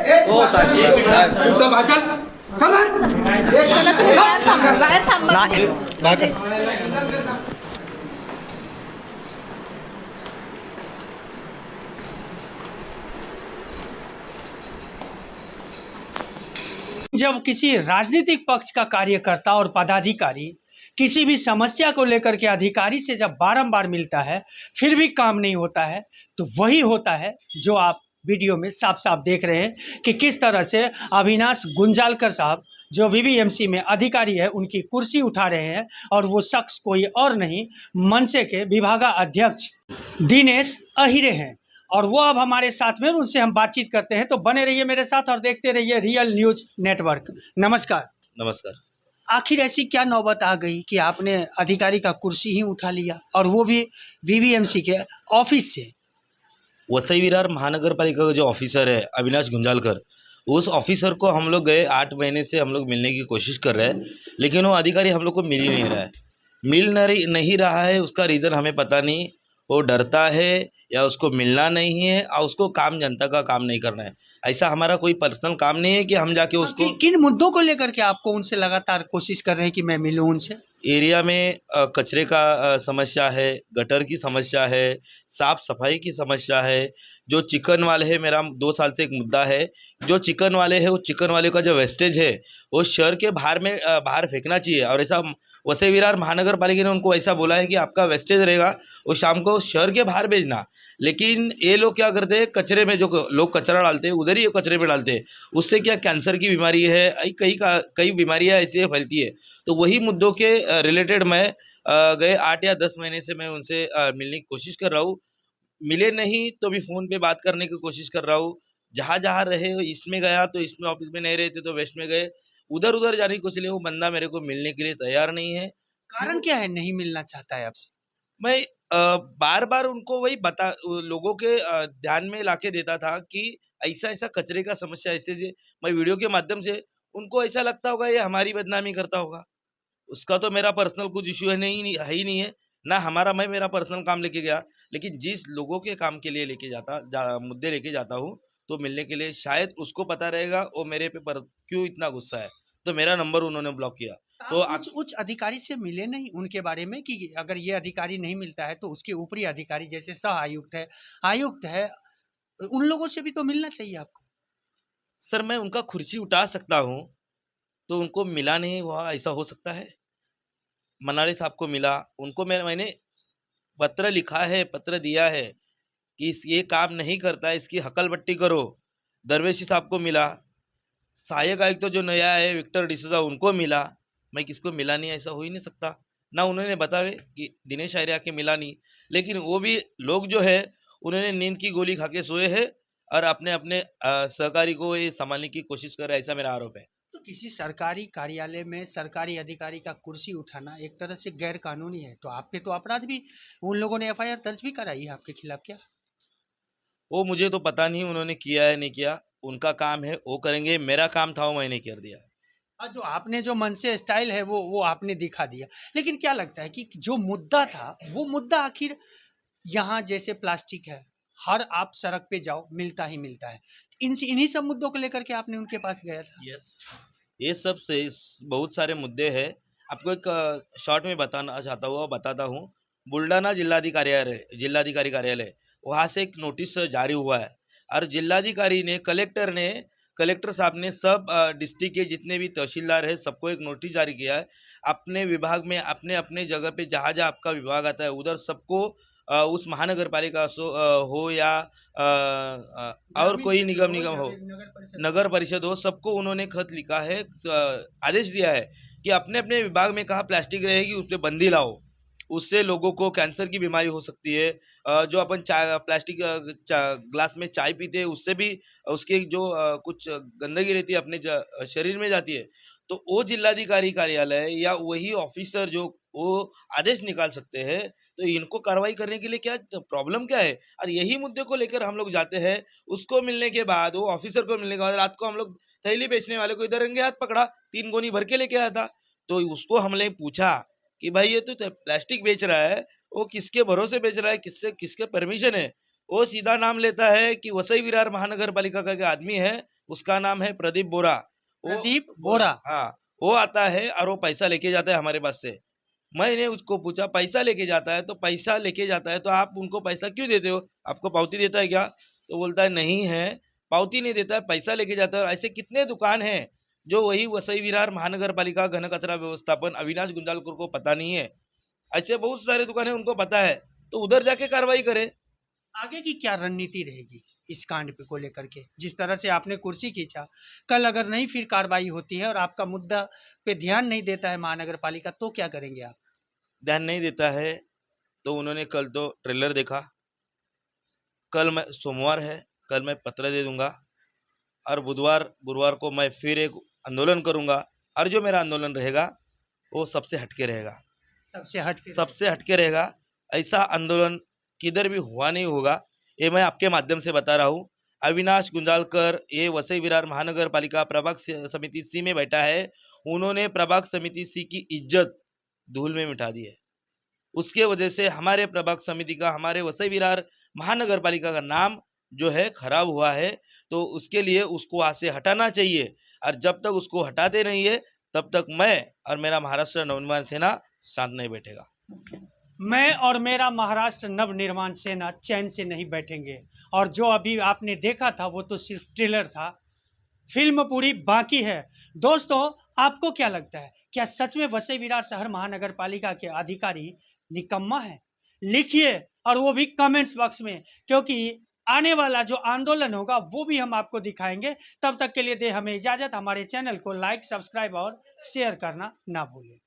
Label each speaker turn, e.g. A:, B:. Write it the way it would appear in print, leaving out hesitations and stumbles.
A: चल भाचल चल
B: चला तुम्ही बाहेर थांबा please.
C: जब किसी राजनीतिक पक्ष का कार्यकर्ता और पदाधिकारी किसी भी समस्या को लेकर के अधिकारी से जब बारंबार मिलता है फिर भी काम नहीं होता है, तो वही होता है जो आप वीडियो में साफ साफ देख रहे हैं कि किस तरह से अविनाश गुंजालकर साहब जो वीवीएमसी में अधिकारी है उनकी कुर्सी उठा रहे हैं, और वो शख्स कोई और नहीं मनसे के विभागाध्यक्ष दिनेश अहिरे हैं। और वो अब हमारे साथ में, उनसे हम बातचीत करते हैं। तो बने रहिए मेरे साथ और देखते रहिए रियल न्यूज नेटवर्क। नमस्कार।
D: नमस्कार।
C: आखिर ऐसी क्या नौबत आ गई कि आपने अधिकारी का कुर्सी ही उठा लिया, और वो भी वीवीएमसी के ऑफिस से?
D: वसई विरार महानगर पालिका का जो ऑफिसर है अविनाश गुंजालकर, उस ऑफिसर को हम लोग गए 8 महीने से हम लोग मिलने की कोशिश कर रहे हैं, लेकिन वो अधिकारी हम लोग को मिल ही नहीं रहा है। नहीं रहा है, उसका रीज़न हमें पता नहीं। वो डरता है या उसको मिलना नहीं है, और उसको काम जनता का काम नहीं करना है। ऐसा हमारा कोई पर्सनल काम नहीं है कि हम जाके उसको।
C: किन मुद्दों को लेकर के आपको उनसे लगातार कोशिश कर रहे हैं कि मैं मिलूं उनसे?
D: एरिया में कचरे का समस्या है, गटर की समस्या है, साफ़ सफाई की समस्या है। जो चिकन वाले हैं, मेरा 2 साल से एक मुद्दा है। जो चिकन वाले हैं, वो चिकन वाले का जो वेस्टेज है वो शहर के बाहर में बाहर फेंकना चाहिए, और ऐसा वसई विरार महानगर पालिका ने उनको ऐसा बोला है कि आपका वेस्टेज रहेगा वो शाम को शहर के बाहर भेजना। लेकिन ये लोग क्या करते हैं, कचरे में जो लोग कचरा डालते हैं उधर ही कचरे में डालते हैं। उससे क्या कैंसर की बीमारी है, कई बीमारियाँ ऐसी फैलती है। तो वही मुद्दों के रिलेटेड मैं गए 8 या 10 महीने से मैं उनसे मिलने की कोशिश कर रहा हूँ। मिले नहीं तो भी फ़ोन पे बात करने की कोशिश कर रहा हूँ। जहाँ जहाँ रहे, ईस्ट में गया तो ईस्ट में ऑफिस में नहीं रहते तो वेस्ट में गए, उधर उधर जाने की कोशिश। वो बंदा मेरे को मिलने के लिए तैयार नहीं है।
C: कारण क्या है नहीं मिलना चाहता है आपसे?
D: मैं बार बार उनको वही लोगों के ध्यान में लाके देता था कि ऐसा ऐसा कचरे का समस्या ऐसे से, मैं वीडियो के माध्यम से उनको ऐसा लगता होगा ये हमारी बदनामी करता होगा। उसका तो मेरा पर्सनल कुछ इश्यू है ही नहीं है ना हमारा। मैं मेरा पर्सनल काम लेके गया, लेकिन जिस लोगों के काम के लिए मुद्दे लेके जाता हूँ तो मिलने के लिए, शायद उसको पता रहेगा वो मेरे पे क्यों इतना गुस्सा है। तो मेरा नंबर उन्होंने ब्लॉक किया। तो
C: कुछ उच्च अधिकारी से मिले नहीं उनके बारे में कि अगर ये अधिकारी नहीं मिलता है तो उसके ऊपरी अधिकारी जैसे सह आयुक्त है, उन लोगों से भी तो मिलना चाहिए आपको।
D: सर, मैं उनका कुर्सी उठा सकता हूँ, तो उनको मिला नहीं हुआ, ऐसा हो सकता है? मनाली साहब को मिला, उनको मैंने पत्र लिखा है, पत्र दिया है कि ये काम नहीं करता है, इसकी हकलबट्टी करो। दरवेशी साहब को मिला, सहायक आयुक्त तो जो नया है विक्टर डिसूजा, उनको मिला। मैं किसको मिला नहीं, ऐसा हो ही नहीं सकता। ना उन्होंने बतावे कि दिनेश आर्या के मिला नहीं, लेकिन वो भी लोग जो है उन्होंने नींद की गोली खा के सोए हैं और अपने अपने सहकारी को ये संभालने की कोशिश कर रहे हैं, ऐसा मेरा आरोप है।
C: तो किसी सरकारी कार्यालय में सरकारी अधिकारी का कुर्सी उठाना एक तरह से गैर कानूनी है, तो आप पे तो अपराध भी, उन लोगों ने एफआईआर दर्ज भी कराई है आपके खिलाफ क्या?
D: वो मुझे तो पता नहीं उन्होंने किया है नहीं किया, उनका काम है वो करेंगे। मेरा काम था वो मैंने कर दिया।
C: हाँ, जो आपने जो मन से स्टाइल है वो आपने दिखा दिया। लेकिन क्या लगता है कि जो मुद्दा था वो मुद्दा आखिर, यहाँ जैसे प्लास्टिक है, हर आप सड़क पे जाओ मिलता ही मिलता है, इन्हीं सब मुद्दों को लेकर के आपने उनके पास गया था?
D: यस, ये सब से बहुत सारे मुद्दे हैं। आपको एक शॉर्ट में बताना चाहता हूँ और बताता हूँ। बुल्डाना जिलाधिकारी कार्यालय, वहाँ से एक नोटिस जारी हुआ है, और जिलाधिकारी ने कलेक्टर साहब ने सब डिस्ट्रिक्ट के जितने भी तहसीलदार हैं सबको एक नोटिस जारी किया है। अपने विभाग में अपने अपने जगह पे जहाँ जहाँ आपका विभाग आता है उधर सबको उस महानगर पालिका हो या और कोई निगम हो, नगर परिषद हो, सबको उन्होंने खत लिखा है, आदेश दिया है कि अपने अपने विभाग में कहाँ प्लास्टिक रहेगी उस पर बंदी लाओ। उससे लोगों को कैंसर की बीमारी हो सकती है। जो अपन चाय प्लास्टिक ग्लास में चाय पीते हैं उससे भी उसके जो कुछ गंदगी रहती है अपने शरीर में जाती है। तो वो जिलाधिकारी कार्यालय या वही ऑफिसर जो वो आदेश निकाल सकते हैं, तो इनको कार्रवाई करने के लिए क्या प्रॉब्लम क्या है? और यही मुद्दे को लेकर हम लोग जाते हैं। उसको मिलने के बाद, वो ऑफिसर को मिलने के बाद, रात को हम लोग थैली बेचने वाले को इधर रंगे हाथ पकड़ा, 3 गोनी भर के लेके आया था। तो उसको हमने पूछा कि भाई ये तो प्लास्टिक बेच रहा है, वो किसके भरोसे बेच रहा है, किसके परमिशन है? वो सीधा नाम लेता है कि वसई विरार महानगर पालिका का एक आदमी है उसका नाम है प्रदीप बोरा।
C: प्रदीप बोरा।
D: हाँ, वो आता है और वो पैसा लेके जाता है हमारे पास से। मैंने उसको पूछा, पैसा लेके जाता है तो आप उनको पैसा क्यों देते हो, आपको पावती देता है क्या? तो बोलता है नहीं है, पावती नहीं देता है, पैसा लेके जाता है। और ऐसे कितने दुकान हैं जो वही वसई विरार महानगर पालिका घन कचरा व्यवस्थापन अविनाश गुंजालकर को पता नहीं है। ऐसे बहुत सारे दुकान है उनको पता है, तो उधर जाके कार्रवाई करे।
C: आगे की क्या रणनीति रहेगी इस कांड पे को लेकर के? जिस तरह से आपने कुर्सी खींचा, कल अगर नहीं फिर कार्रवाई होती है और आपका मुद्दा पे ध्यान नहीं देता है महानगर पालिका, तो क्या करेंगे आप?
D: ध्यान नहीं देता है तो उन्होंने कल तो ट्रेलर देखा, कल मैं सोमवार है, कल मैं पत्र दे दूंगा और गुरुवार को मैं फिर एक आंदोलन करूंगा। और जो मेरा आंदोलन रहेगा वो सबसे हटके रहेगा, सबसे हटके रहेगा। ऐसा आंदोलन किधर भी हुआ नहीं होगा, ये मैं आपके माध्यम से बता रहा हूँ। अविनाश गुंजालकर ये वसई विरार महानगर पालिका प्रभाग समिति सी में बैठा है, उन्होंने प्रभाग समिति सी की इज्जत धूल में मिटा दी है। उसके वजह से हमारे प्रभाग समिति का, हमारे वसई विरार महानगर पालिका का नाम जो है खराब हुआ है। तो उसके लिए उसको वहां से हटाना चाहिए, और जब तक उसको हटाते नहीं है तब तक मैं और मेरा महाराष्ट्र नवनिर्माण सेना शांत नहीं बैठेगा।
C: मैं और मेरा महाराष्ट्र नवनिर्माण सेना चैन से नहीं बैठेंगे। और जो अभी आपने देखा था वो तो सिर्फ ट्रेलर था, फिल्म पूरी बाकी है। दोस्तों, आपको क्या लगता है, क्या सच में वसई विरार शहर महानगर पालिका के अधिकारी निकम्मा है? लिखिए, और वो भी कमेंट्स बॉक्स में, क्योंकि आने वाला जो आंदोलन होगा वो भी हम आपको दिखाएंगे। तब तक के लिए दे हमें इजाजत। हमारे चैनल को लाइक, सब्सक्राइब और शेयर करना ना भूलें।